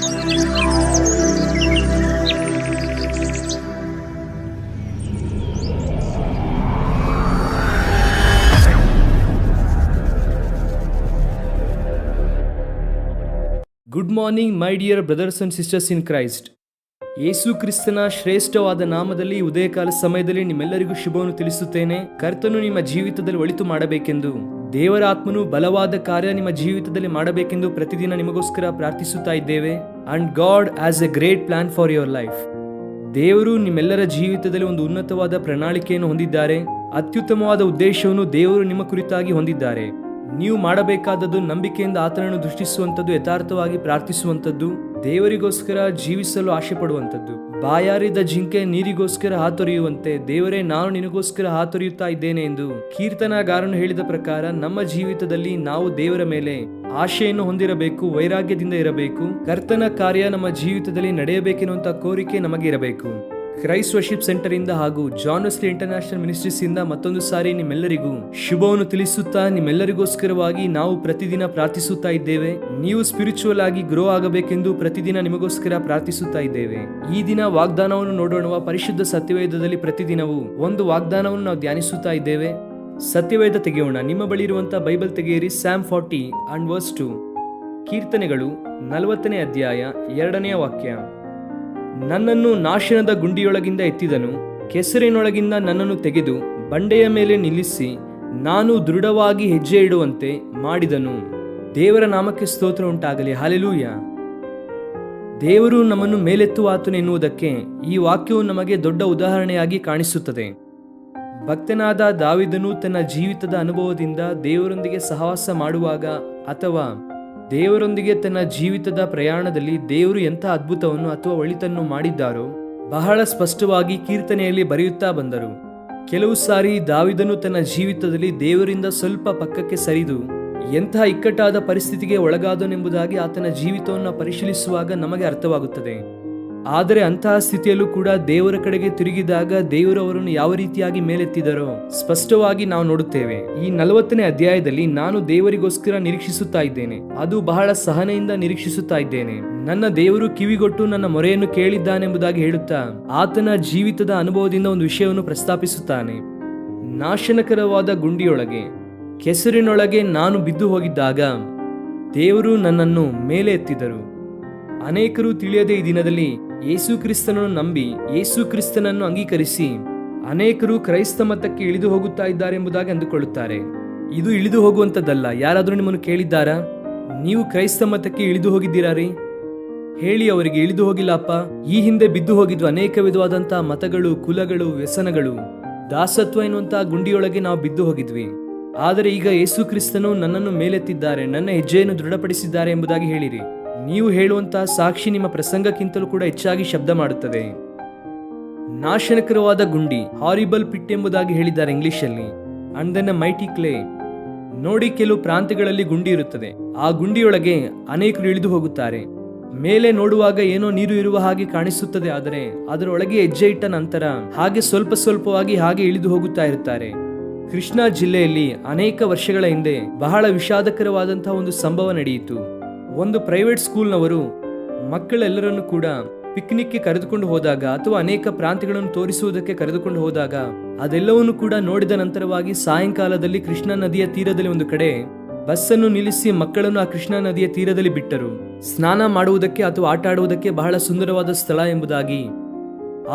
Good morning my dear brothers and sisters in Christ. ಯೇಸು ಕ್ರಿಸ್ತನ ಶ್ರೇಷ್ಠವಾದ ನಾಮದಲ್ಲಿ ಉದಯಕಾಲ ಸಮಯದಲ್ಲಿ ನಿಮ್ಮೆಲ್ಲರಿಗೂ ಶುಭವನ್ನು ತಿಳಿಸುತ್ತೇನೆ. ಕರ್ತನು ನಿಮ್ಮ ಜೀವಿತದಲ್ಲಿ ಒಳಿತು ಮಾಡಬೇಕೆಂದು, ದೇವರ ಆತ್ಮನು ಬಲವಾದ ಕಾರ್ಯ ನಿಮ್ಮ ಜೀವಿತದಲ್ಲಿ ಮಾಡಬೇಕೆಂದು ಪ್ರತಿದಿನ ನಿಮಗೋಸ್ಕರ ಪ್ರಾರ್ಥಿಸುತ್ತಾ ಇದ್ದೇವೆ. And god has A great plan for your life. ದೇವರು ನಿಮ್ಮೆಲ್ಲರ ಜೀವಿತದಲ್ಲಿ ಒಂದು ಉನ್ನತವಾದ ಪ್ರಣಾಳಿಕೆಯನ್ನು ಹೊಂದಿದ್ದಾರೆ. ಅತ್ಯುತ್ತಮವಾದ ಉದ್ದೇಶವನ್ನು ದೇವರು ನಿಮ್ಮ ಕುರಿತಾಗಿ ಹೊಂದಿದ್ದಾರೆ. ನೀವು ಮಾಡಬೇಕಾದದ್ದು ನಂಬಿಕೆಯಿಂದ ಆತನನ್ನು ದೃಷ್ಟಿಸುವಂಥದ್ದು, ಯಥಾರ್ಥವಾಗಿ ಪ್ರಾರ್ಥಿಸುವಂಥದ್ದು, ದೇವರಿಗೋಸ್ಕರ ಜೀವಿಸಲು ಆಶೆ ಪಡುವಂಥದ್ದು. ಬಾಯಾರಿದ ಜಿಂಕೆ ನೀರಿಗೋಸ್ಕರ ಹಾತೊರೆಯುವಂತೆ ದೇವರೇ ನಾನು ನಿನಗೋಸ್ಕರ ಹಾತೊರೆಯುತ್ತಾ ಇದ್ದೇನೆ ಎಂದು ಕೀರ್ತನಗಾರನು ಹೇಳಿದ ಪ್ರಕಾರ ನಮ್ಮ ಜೀವಿತದಲ್ಲಿ ನಾವು ದೇವರ ಮೇಲೆ ಆಶೆಯನ್ನು ಹೊಂದಿರಬೇಕು, ವೈರಾಗ್ಯದಿಂದ ಇರಬೇಕು. ಕರ್ತನ ಕಾರ್ಯ ನಮ್ಮ ಜೀವಿತದಲ್ಲಿ ನಡೆಯಬೇಕೆನ್ನುವಂತ ಕೋರಿಕೆ ನಮಗೆ ಇರಬೇಕು. ಕ್ರೈಸ್ಟ್ ವರ್ಷಿಪ್ ಸೆಂಟರ್ ಇಂದ ಹಾಗೂ ಜಾನ್ ವೆಸ್ಲಿ ಇಂಟರ್ನ್ಯಾಷನಲ್ ಮಿನಿಸ್ಟ್ರೀಸ್ ಇಂದ ಮತ್ತೊಂದು ಸಾರಿ ನಿಮ್ಮೆಲ್ಲರಿಗೂ ಶುಭವನ್ನು ತಿಳಿಸುತ್ತಾ ನಿಮ್ಮೆಲ್ಲರಿಗೋಸ್ಕರವಾಗಿ ನಾವು ಪ್ರತಿದಿನ ಪ್ರಾರ್ಥಿಸುತ್ತಾ ಇದ್ದೇವೆ. ನೀವು ಸ್ಪಿರಿಚುವಲ್ ಆಗಿ ಗ್ರೋ ಆಗಬೇಕೆಂದು ಪ್ರತಿದಿನ ನಿಮಗೋಸ್ಕರ ಪ್ರಾರ್ಥಿಸುತ್ತಾ ಇದ್ದೇವೆ. ಈ ದಿನ ವಾಗ್ದಾನವನ್ನು ನೋಡೋಣ. ಪರಿಶುದ್ಧ ಸತ್ಯವೇದದಲ್ಲಿ ಪ್ರತಿದಿನವೂ ಒಂದು ವಾಗ್ದಾನವನ್ನು ನಾವು ಧ್ಯಾನಿಸುತ್ತಾ ಇದ್ದೇವೆ. ಸತ್ಯವೇದ ತೆಗೆಯೋಣ. ನಿಮ್ಮ ಬಳಿ ಇರುವಂತಹ ಬೈಬಲ್ ತೆಗೆಯಿರಿ. Sam 40 and verse 2. ಕೀರ್ತನೆಗಳು 40ನೇ ಅಧ್ಯಾಯ 2ನೇ ವಾಕ್ಯ. ನನ್ನನ್ನು ನಾಶನದ ಗುಂಡಿಯೊಳಗಿಂದ ಎತ್ತಿದನು, ಕೆಸರಿನೊಳಗಿಂದ ನನ್ನನ್ನು ತೆಗೆದು ಬಂಡೆಯ ಮೇಲೆ ನಿಲ್ಲಿಸಿ ನಾನು ದೃಢವಾಗಿ ಹೆಜ್ಜೆ ಇಡುವಂತೆ ಮಾಡಿದನು. ದೇವರ ನಾಮಕ್ಕೆ ಸ್ತೋತ್ರ ಉಂಟಾಗಲಿ. ಹಲ್ಲೆಲೂಯಾ. ದೇವರು ನಮ್ಮನ್ನು ಮೇಲೆತ್ತುವಾತನು ಎನ್ನುವುದಕ್ಕೆ ಈ ವಾಕ್ಯವು ನಮಗೆ ದೊಡ್ಡ ಉದಾಹರಣೆಯಾಗಿ ಕಾಣಿಸುತ್ತದೆ. ಭಕ್ತನಾದ ದಾವೀದನು ತನ್ನ ಜೀವಿತದ ಅನುಭವದಿಂದ ದೇವರೊಂದಿಗೆ ಸಹವಾಸ ಮಾಡುವಾಗ ಅಥವಾ ದೇವರೊಂದಿಗೆ ತನ್ನ ಜೀವಿತದ ಪ್ರಯಾಣದಲ್ಲಿ ದೇವರು ಎಂಥ ಅದ್ಭುತವನ್ನು ಅಥವಾ ಒಳಿತನ್ನು ಮಾಡಿದ್ದಾರೋ ಬಹಳ ಸ್ಪಷ್ಟವಾಗಿ ಕೀರ್ತನೆಯಲ್ಲಿ ಬರೆಯುತ್ತಾ ಬಂದರು. ಕೆಲವು ಸಾರಿ ದಾವೀದನು ತನ್ನ ಜೀವಿತದಲ್ಲಿ ದೇವರಿಂದ ಸ್ವಲ್ಪ ಪಕ್ಕಕ್ಕೆ ಸರಿದು ಎಂಥ ಇಕ್ಕಟ್ಟಾದ ಪರಿಸ್ಥಿತಿಗೆ ಒಳಗಾದನೆಂಬುದಾಗಿ ಆತನ ಜೀವಿತವನ್ನು ಪರಿಶೀಲಿಸುವಾಗ ನಮಗೆ ಅರ್ಥವಾಗುತ್ತದೆ. ಆದರೆ ಅಂತಹ ಸ್ಥಿತಿಯಲ್ಲೂ ಕೂಡ ದೇವರ ಕಡೆಗೆ ತಿರುಗಿದಾಗ ದೇವರು ಅವರನ್ನು ಯಾವ ರೀತಿಯಾಗಿ ಮೇಲೆತ್ತಿದರೋ ಸ್ಪಷ್ಟವಾಗಿ ನಾವು ನೋಡುತ್ತೇವೆ. ಈ 40ನೇ ಅಧ್ಯಾಯದಲ್ಲಿ ನಾನು ದೇವರಿಗೋಸ್ಕರ ನಿರೀಕ್ಷಿಸುತ್ತಾ ಇದ್ದೇನೆ, ಅದು ಬಹಳ ಸಹನೆಯಿಂದ ನಿರೀಕ್ಷಿಸುತ್ತಾ ಇದ್ದೇನೆ. ನನ್ನ ದೇವರು ಕಿವಿಗೊಟ್ಟು ನನ್ನ ಮೊರೆಯನ್ನು ಕೇಳಿದ್ದಾನೆಂಬುದಾಗಿ ಹೇಳುತ್ತಾ ಆತನ ಜೀವಿತದ ಅನುಭವದಿಂದ ಒಂದು ವಿಷಯವನ್ನು ಪ್ರಸ್ತಾಪಿಸುತ್ತಾನೆ. ನಾಶನಕರವಾದ ಗುಂಡಿಯೊಳಗೆ, ಕೆಸರಿನೊಳಗೆ ನಾನು ಬಿದ್ದು ಹೋಗಿದ್ದಾಗ ದೇವರು ನನ್ನನ್ನು ಮೇಲೆ ಎತ್ತಿದರು. ಅನೇಕರು ತಿಳಿಯದೆ ಈ ದಿನದಲ್ಲಿ ಯೇಸು ಕ್ರಿಸ್ತನನ್ನು ನಂಬಿ ಯೇಸು ಕ್ರಿಸ್ತನನ್ನು ಅಂಗೀಕರಿಸಿ ಅನೇಕರು ಕ್ರೈಸ್ತ ಮತಕ್ಕೆ ಇಳಿದು ಹೋಗುತ್ತಾ ಇದ್ದಾರೆ ಎಂಬುದಾಗಿ ಅಂದುಕೊಳ್ಳುತ್ತಾರೆ. ಇದು ಇಳಿದು ಹೋಗುವಂಥದ್ದಲ್ಲ. ಯಾರಾದರೂ ನಿಮ್ಮನ್ನು ಕೇಳಿದ್ದಾರಾ, ನೀವು ಕ್ರೈಸ್ತ ಮತಕ್ಕೆ ಇಳಿದು ಹೋಗಿದ್ದೀರಾ ರೀ? ಹೇಳಿ ಅವರಿಗೆ, ಇಳಿದು ಹೋಗಿಲ್ಲಪ್ಪ. ಈ ಹಿಂದೆ ಬಿದ್ದು ಹೋಗಿದ್ವು ಅನೇಕ ವಿಧವಾದಂತಹ ಮತಗಳು, ಕುಲಗಳು, ವ್ಯಸನಗಳು, ದಾಸತ್ವ ಎನ್ನುವಂತಹ ಗುಂಡಿಯೊಳಗೆ ನಾವು ಬಿದ್ದು ಹೋಗಿದ್ವಿ. ಆದರೆ ಈಗ ಯೇಸು ಕ್ರಿಸ್ತನು ನನ್ನನ್ನು ಮೇಲೆತ್ತಿದ್ದಾರೆ, ನನ್ನ ಹೆಜ್ಜೆಯನ್ನು ದೃಢಪಡಿಸಿದ್ದಾರೆ ಎಂಬುದಾಗಿ ಹೇಳಿರಿ. ನೀವು ಹೇಳುವಂತಹ ಸಾಕ್ಷಿ ನಿಮ್ಮ ಪ್ರಸಂಗಕ್ಕಿಂತಲೂ ಕೂಡ ಹೆಚ್ಚಾಗಿ ಶಬ್ದ ಮಾಡುತ್ತದೆ. ನಾಶನಕರವಾದ ಗುಂಡಿ, ಹಾರಿಬಲ್ ಪಿಟ್ ಎಂಬುದಾಗಿ ಹೇಳಿದ್ದಾರೆ ಇಂಗ್ಲಿಷಲ್ಲಿ. And then a mighty clay. ನೋಡಿ, ಕೆಲವು ಪ್ರಾಂತ್ಯಗಳಲ್ಲಿ ಗುಂಡಿ ಇರುತ್ತದೆ. ಆ ಗುಂಡಿಯೊಳಗೆ ಅನೇಕರು ಇಳಿದು ಹೋಗುತ್ತಾರೆ. ಮೇಲೆ ನೋಡುವಾಗ ಏನೋ ನೀರು ಇರುವ ಹಾಗೆ ಕಾಣಿಸುತ್ತದೆ, ಆದರೆ ಅದರೊಳಗೆ ಹೆಜ್ಜೆ ಇಟ್ಟ ನಂತರ ಹಾಗೆ ಸ್ವಲ್ಪ ಸ್ವಲ್ಪವಾಗಿ ಹಾಗೆ ಇಳಿದು ಹೋಗುತ್ತಾ ಇರುತ್ತಾರೆ. ಕೃಷ್ಣಾ ಜಿಲ್ಲೆಯಲ್ಲಿ ಅನೇಕ ವರ್ಷಗಳ ಹಿಂದೆ ಬಹಳ ವಿಷಾದಕರವಾದಂತಹ ಒಂದು ಸಂಭವ ನಡೆಯಿತು. ಒಂದು ಪ್ರೈವೇಟ್ ಸ್ಕೂಲ್ನವರು ಮಕ್ಕಳೆಲ್ಲರನ್ನು ಕೂಡ ಪಿಕ್ನಿಕ್ಗೆ ಕರೆದುಕೊಂಡು ಹೋದಾಗ ಅಥವಾ ಅನೇಕ ಪ್ರಾಂತ್ಯಗಳನ್ನು ತೋರಿಸುವುದಕ್ಕೆ ಕರೆದುಕೊಂಡು ಹೋದಾಗ ಅದೆಲ್ಲವನ್ನು ಕೂಡ ನೋಡಿದ ನಂತರವಾಗಿ ಸಾಯಂಕಾಲದಲ್ಲಿ ಕೃಷ್ಣಾ ನದಿಯ ತೀರದಲ್ಲಿ ಒಂದು ಕಡೆ ಬಸ್ಸನ್ನು ನಿಲ್ಲಿಸಿ ಮಕ್ಕಳನ್ನು ಆ ಕೃಷ್ಣಾ ನದಿಯ ತೀರದಲ್ಲಿ ಬಿಟ್ಟರು. ಸ್ನಾನ ಮಾಡುವುದಕ್ಕೆ ಅಥವಾ ಆಟ ಆಡುವುದಕ್ಕೆ ಬಹಳ ಸುಂದರವಾದ ಸ್ಥಳ ಎಂಬುದಾಗಿ.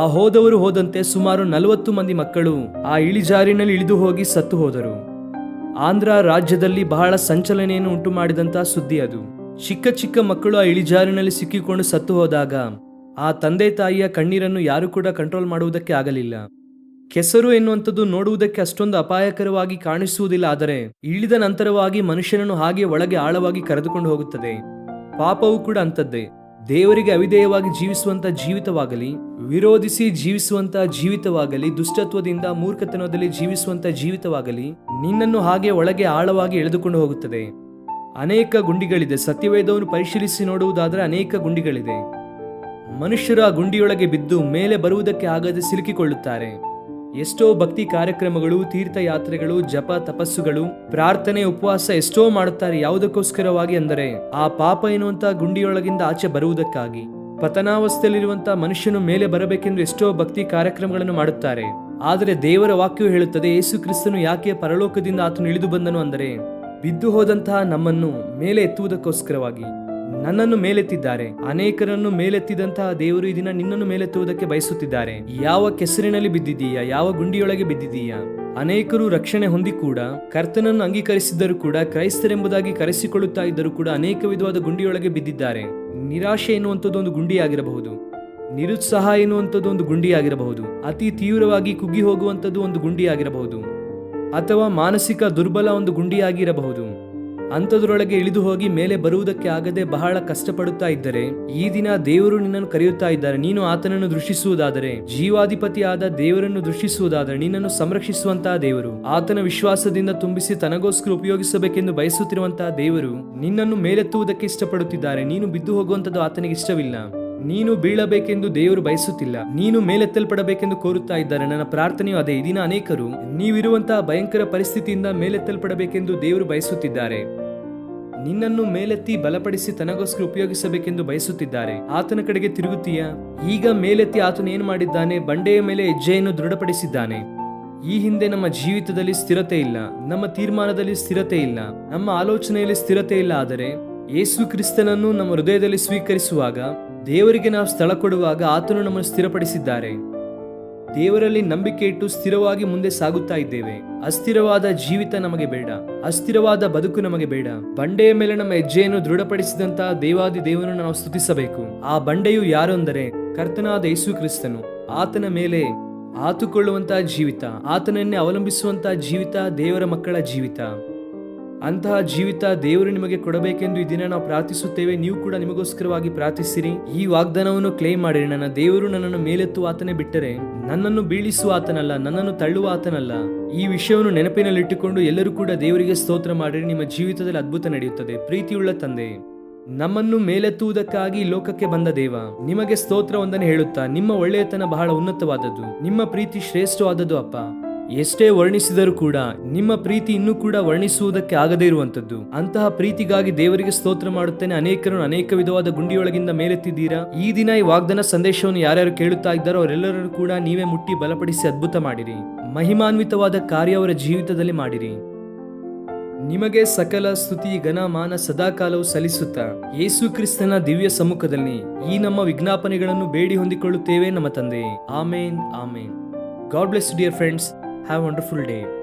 ಆ ಹೋದವರು ಹೋದಂತೆ ಸುಮಾರು 40 ಮಂದಿ ಮಕ್ಕಳು ಆ ಇಳಿಜಾರಿನಲ್ಲಿ ಇಳಿದು ಹೋಗಿ ಸತ್ತು ಹೋದರು. ಆಂಧ್ರ ರಾಜ್ಯದಲ್ಲಿ ಬಹಳ ಸಂಚಲನೆಯನ್ನು ಉಂಟು ಮಾಡಿದಂತಹ ಸುದ್ದಿ ಅದು. ಚಿಕ್ಕ ಚಿಕ್ಕ ಮಕ್ಕಳು ಆ ಇಳಿಜಾರಿನಲ್ಲಿ ಸಿಕ್ಕಿಕೊಂಡು ಸತ್ತು ಹೋದಾಗ ಆ ತಂದೆ ತಾಯಿಯ ಕಣ್ಣೀರನ್ನು ಯಾರು ಕೂಡ ಕಂಟ್ರೋಲ್ ಮಾಡುವುದಕ್ಕೆ ಆಗಲಿಲ್ಲ. ಕೆಸರು ಎನ್ನುವಂಥದ್ದು ನೋಡುವುದಕ್ಕೆ ಅಷ್ಟೊಂದು ಅಪಾಯಕರವಾಗಿ ಕಾಣಿಸುವುದಿಲ್ಲ, ಆದರೆ ಇಳಿದ ನಂತರವಾಗಿ ಮನುಷ್ಯನನ್ನು ಹಾಗೆ ಒಳಗೆ ಆಳವಾಗಿ ಕರೆದುಕೊಂಡು ಹೋಗುತ್ತದೆ. ಪಾಪವು ಕೂಡ ಅಂಥದ್ದೇ. ದೇವರಿಗೆ ಅವಿಧೇಯವಾಗಿ ಜೀವಿಸುವಂತ ಜೀವಿತವಾಗಲಿ, ವಿರೋಧಿಸಿ ಜೀವಿಸುವಂತ ಜೀವಿತವಾಗಲಿ, ದುಷ್ಟತ್ವದಿಂದ ಮೂರ್ಖತನದಲ್ಲಿ ಜೀವಿಸುವಂತ ಜೀವಿತವಾಗಲಿ ನಿನ್ನನ್ನು ಹಾಗೆ ಒಳಗೆ ಆಳವಾಗಿ ಎಳೆದುಕೊಂಡು ಹೋಗುತ್ತದೆ. ಅನೇಕ ಗುಂಡಿಗಳಿದೆ. ಸತ್ಯವೇದವನ್ನು ಪರಿಶೀಲಿಸಿ ನೋಡುವುದಾದರೆ ಅನೇಕ ಗುಂಡಿಗಳಿದೆ. ಮನುಷ್ಯರು ಆ ಗುಂಡಿಯೊಳಗೆ ಬಿದ್ದು ಮೇಲೆ ಬರುವುದಕ್ಕೆ ಆಗದೆ ಸಿಲುಕಿಕೊಳ್ಳುತ್ತಾರೆ. ಎಷ್ಟೋ ಭಕ್ತಿ ಕಾರ್ಯಕ್ರಮಗಳು, ತೀರ್ಥಯಾತ್ರೆಗಳು, ಜಪ ತಪಸ್ಸುಗಳು, ಪ್ರಾರ್ಥನೆ, ಉಪವಾಸ ಎಷ್ಟೋ ಮಾಡುತ್ತಾರೆ. ಯಾವುದಕ್ಕೋಸ್ಕರವಾಗಿ ಅಂದರೆ ಆ ಪಾಪ ಎನ್ನುವಂತ ಗುಂಡಿಯೊಳಗಿಂದ ಆಚೆ ಬರುವುದಕ್ಕಾಗಿ. ಪತನಾವಸ್ಥೆಯಲ್ಲಿರುವಂತಹ ಮನುಷ್ಯನು ಮೇಲೆ ಬರಬೇಕೆಂದು ಎಷ್ಟೋ ಭಕ್ತಿ ಕಾರ್ಯಕ್ರಮಗಳನ್ನು ಮಾಡುತ್ತಾರೆ. ಆದರೆ ದೇವರ ವಾಕ್ಯವು ಹೇಳುತ್ತದೆ, ಯೇಸು ಕ್ರಿಸ್ತನು ಯಾಕೆ ಪರಲೋಕದಿಂದ ಆತನು ಇಳಿದು ಬಂದನು ಅಂದರೆ ಬಿದ್ದು ಹೋದಂತಹ ನಮ್ಮನ್ನು ಮೇಲೆ ಎತ್ತುವುದಕ್ಕೋಸ್ಕರವಾಗಿ. ನನ್ನನ್ನು ಮೇಲೆತ್ತಿದ್ದಾರೆ. ಅನೇಕರನ್ನು ಮೇಲೆತ್ತಿದಂತಹ ದೇವರು ಈ ದಿನ ನಿನ್ನನ್ನು ಮೇಲೆತ್ತುವುದಕ್ಕೆ ಬಯಸುತ್ತಿದ್ದಾರೆ. ಯಾವ ಕೆಸರಿನಲ್ಲಿ ಬಿದ್ದಿದ್ದೀಯಾ? ಯಾವ ಗುಂಡಿಯೊಳಗೆ ಬಿದ್ದಿದ್ದೀಯಾ? ಅನೇಕರು ರಕ್ಷಣೆ ಹೊಂದಿ ಕೂಡ, ಕರ್ತನನ್ನು ಅಂಗೀಕರಿಸಿದ್ದರೂ ಕೂಡ, ಕ್ರೈಸ್ತರೆಂಬುದಾಗಿ ಕರೆಸಿಕೊಳ್ಳುತ್ತಾ ಇದ್ದರೂ ಕೂಡ ಅನೇಕ ವಿಧವಾದ ಗುಂಡಿಯೊಳಗೆ ಬಿದ್ದಿದ್ದಾರೆ. ನಿರಾಶೆ ಎನ್ನುವಂಥದ್ದು ಒಂದು ಗುಂಡಿಯಾಗಿರಬಹುದು. ನಿರುತ್ಸಾಹ ಎನ್ನುವಂಥದ್ದು ಒಂದು ಗುಂಡಿಯಾಗಿರಬಹುದು. ಅತಿ ತೀವ್ರವಾಗಿ ಕುಗ್ಗಿ ಹೋಗುವಂಥದ್ದು ಒಂದು ಗುಂಡಿಯಾಗಿರಬಹುದು. ಅಥವಾ ಮಾನಸಿಕ ದುರ್ಬಲ ಒಂದು ಗುಂಡಿಯಾಗಿರಬಹುದು. ಅಂಥದ್ರೊಳಗೆ ಇಳಿದು ಹೋಗಿ ಮೇಲೆ ಬರುವುದಕ್ಕೆ ಆಗದೆ ಬಹಳ ಕಷ್ಟಪಡುತ್ತಾ ಇದ್ದರೆ ಈ ದಿನ ದೇವರು ನಿನ್ನನ್ನು ಕರೆಯುತ್ತಾ ಇದ್ದಾರೆ. ನೀನು ಆತನನ್ನು ದೃಷ್ಟಿಸುವುದಾದರೆ, ಜೀವಾಧಿಪತಿಯಾದ ದೇವರನ್ನು ದೃಷ್ಟಿಸುವುದಾದರೆ, ನಿನ್ನನ್ನು ಸಂರಕ್ಷಿಸುವಂತಹ ದೇವರು, ಆತನ ವಿಶ್ವಾಸದಿಂದ ತುಂಬಿಸಿ ತನಗೋಸ್ಕರ ಉಪಯೋಗಿಸಬೇಕೆಂದು ಬಯಸುತ್ತಿರುವಂತಹ ದೇವರು ನಿನ್ನನ್ನು ಮೇಲೆತ್ತುವುದಕ್ಕೆ ಇಷ್ಟಪಡುತ್ತಿದ್ದಾರೆ. ನೀನು ಬಿದ್ದು ಹೋಗುವಂಥದ್ದು ಆತನಿಗೆ ಇಷ್ಟವಿಲ್ಲ. ನೀನು ಬೀಳಬೇಕೆಂದು ದೇವರು ಬಯಸುತ್ತಿಲ್ಲ. ನೀನು ಮೇಲೆತ್ತಲ್ಪಡಬೇಕೆಂದು ಕೋರುತ್ತಾ ಇದ್ದಾರೆ. ನನ್ನ ಪ್ರಾರ್ಥನೆಯು ಅದೇ. ಈ ದಿನ ಅನೇಕರು ನೀವಿರುವಂತಹ ಭಯಂಕರ ಪರಿಸ್ಥಿತಿಯಿಂದ ಮೇಲೆತ್ತಲ್ಪಡಬೇಕೆಂದು ದೇವರು ಬಯಸುತ್ತಿದ್ದಾರೆ. ನಿನ್ನನ್ನು ಮೇಲೆತ್ತಿ ಬಲಪಡಿಸಿ ತನಗೋಸ್ಕರ ಉಪಯೋಗಿಸಬೇಕೆಂದು ಬಯಸುತ್ತಿದ್ದಾರೆ. ಆತನ ಕಡೆಗೆ ತಿರುಗುತ್ತೀಯಾ? ಈಗ ಮೇಲೆತ್ತಿ ಆತನು ಏನು ಮಾಡಿದ್ದಾನೆ? ಬಂಡೆಯ ಮೇಲೆ ಹೆಜ್ಜೆಯನ್ನು ದೃಢಪಡಿಸಿದ್ದಾನೆ. ಈ ಹಿಂದೆ ನಮ್ಮ ಜೀವಿತದಲ್ಲಿ ಸ್ಥಿರತೆ ಇಲ್ಲ, ನಮ್ಮ ತೀರ್ಮಾನದಲ್ಲಿ ಸ್ಥಿರತೆ ಇಲ್ಲ, ನಮ್ಮ ಆಲೋಚನೆಯಲ್ಲಿ ಸ್ಥಿರತೆ ಇಲ್ಲ. ಆದರೆ ಯೇಸು ಕ್ರಿಸ್ತನನ್ನು ನಮ್ಮ ಹೃದಯದಲ್ಲಿ ಸ್ವೀಕರಿಸುವಾಗ, ದೇವರಿಗೆ ನಾವು ಸ್ಥಳ ಕೊಡುವಾಗ ಆತನು ನಮ್ಮನ್ನು ಸ್ಥಿರಪಡಿಸಿದ್ದಾರೆ. ದೇವರಲ್ಲಿ ನಂಬಿಕೆ ಇಟ್ಟು ಸ್ಥಿರವಾಗಿ ಮುಂದೆ ಸಾಗುತ್ತಾ ಇದ್ದೇವೆ. ಅಸ್ಥಿರವಾದ ಜೀವಿತ ನಮಗೆ ಬೇಡ. ಅಸ್ಥಿರವಾದ ಬದುಕು ನಮಗೆ ಬೇಡ. ಬಂಡೆಯ ಮೇಲೆ ನಮ್ಮ ಹೆಜ್ಜೆಯನ್ನು ದೃಢಪಡಿಸಿದಂತಹ ದೇವಾದಿ ದೇವರನ್ನು ನಾವು ಸ್ತುತಿಸಬೇಕು. ಆ ಬಂಡೆಯು ಯಾರು ಅಂದರೆ ಕರ್ತನಾದ ಯೇಸು ಕ್ರಿಸ್ತನು. ಆತನ ಮೇಲೆ ಆತುಕೊಳ್ಳುವಂತಹ ಜೀವಿತ, ಆತನನ್ನೇ ಅವಲಂಬಿಸುವಂತಹ ಜೀವಿತ ದೇವರ ಮಕ್ಕಳ ಜೀವಿತ. ಅಂತಹ ಜೀವಿತ ದೇವರು ನಿಮಗೆ ಕೊಡಬೇಕೆಂದು ಈ ದಿನ ನಾವು ಪ್ರಾರ್ಥಿಸುತ್ತೇವೆ. ನೀವು ಕೂಡ ನಿಮಗೋಸ್ಕರವಾಗಿ ಪ್ರಾರ್ಥಿಸಿರಿ. ಈ ವಾಗ್ದಾನವನ್ನು ಕ್ಲೇಮ್ ಮಾಡಿರಿ. ನನ್ನ ದೇವರು ನನ್ನನ್ನು ಮೇಲೆತ್ತುವ ಆತನೇ ಬಿಟ್ಟರೆ ನನ್ನನ್ನು ಬೀಳಿಸುವ ಆತನಲ್ಲ, ನನ್ನನ್ನು ತಳ್ಳುವ ಆತನಲ್ಲ. ಈ ವಿಷಯವನ್ನು ನೆನಪಿನಲ್ಲಿಟ್ಟುಕೊಂಡು ಎಲ್ಲರೂ ಕೂಡ ದೇವರಿಗೆ ಸ್ತೋತ್ರ ಮಾಡಿರಿ. ನಿಮ್ಮ ಜೀವಿತದಲ್ಲಿ ಅದ್ಭುತ ನಡೆಯುತ್ತದೆ. ಪ್ರೀತಿಯುಳ್ಳ ತಂದೆ, ನಮ್ಮನ್ನು ಮೇಲೆತ್ತುವುದಕ್ಕಾಗಿ ಲೋಕಕ್ಕೆ ಬಂದ ದೇವ, ನಿಮಗೆ ಸ್ತೋತ್ರವೊಂದನ್ನು ಹೇಳುತ್ತಾ, ನಿಮ್ಮ ಒಳ್ಳೆಯತನ ಬಹಳ ಉನ್ನತವಾದದ್ದು, ನಿಮ್ಮ ಪ್ರೀತಿ ಶ್ರೇಷ್ಠವಾದದ್ದು ಅಪ್ಪ. ಎಷ್ಟೇ ವರ್ಣಿಸಿದರೂ ಕೂಡ ನಿಮ್ಮ ಪ್ರೀತಿ ಇನ್ನೂ ಕೂಡ ವರ್ಣಿಸುವುದಕ್ಕೆ ಆಗದೇ ಇರುವಂತದ್ದು. ಅಂತಹ ಪ್ರೀತಿಗಾಗಿ ದೇವರಿಗೆ ಸ್ತೋತ್ರ ಮಾಡುತ್ತೇನೆ. ಅನೇಕರನ್ನು ಅನೇಕ ವಿಧವಾದ ಗುಂಡಿಯೊಳಗಿಂದ ಮೇಲೆತ್ತಿದ್ದೀರಾ. ಈ ದಿನ ಈ ವಾಗ್ದಾನ ಸಂದೇಶವನ್ನು ಯಾರ್ಯಾರು ಕೇಳುತ್ತಾ ಇದ್ದಾರೋ ಅವರೆಲ್ಲರೂ ಕೂಡ ನೀವೇ ಮುಟ್ಟಿ ಬಲಪಡಿಸಿ ಅದ್ಭುತ ಮಾಡಿರಿ. ಮಹಿಮಾನ್ವಿತವಾದ ಕಾರ್ಯ ಅವರ ಜೀವಿತದಲ್ಲಿ ಮಾಡಿರಿ. ನಿಮಗೆ ಸಕಲ ಸ್ತುತಿ ಘನ ಮಾನ ಸದಾಕಾಲವು ಸಲ್ಲಿಸುತ್ತಾ ಯೇಸು ಕ್ರಿಸ್ತನ ದಿವ್ಯ ಸಮ್ಮುಖದಲ್ಲಿ ಈ ನಮ್ಮ ವಿಜ್ಞಾಪನೆಗಳನ್ನು ಬೇಡಿ ಹೊಂದಿಕೊಳ್ಳುತ್ತೇವೆ ನಮ್ಮ ತಂದೆ. ಆಮೇನ್, ಆಮೇನ್. God bless you dear friends. Have a wonderful day.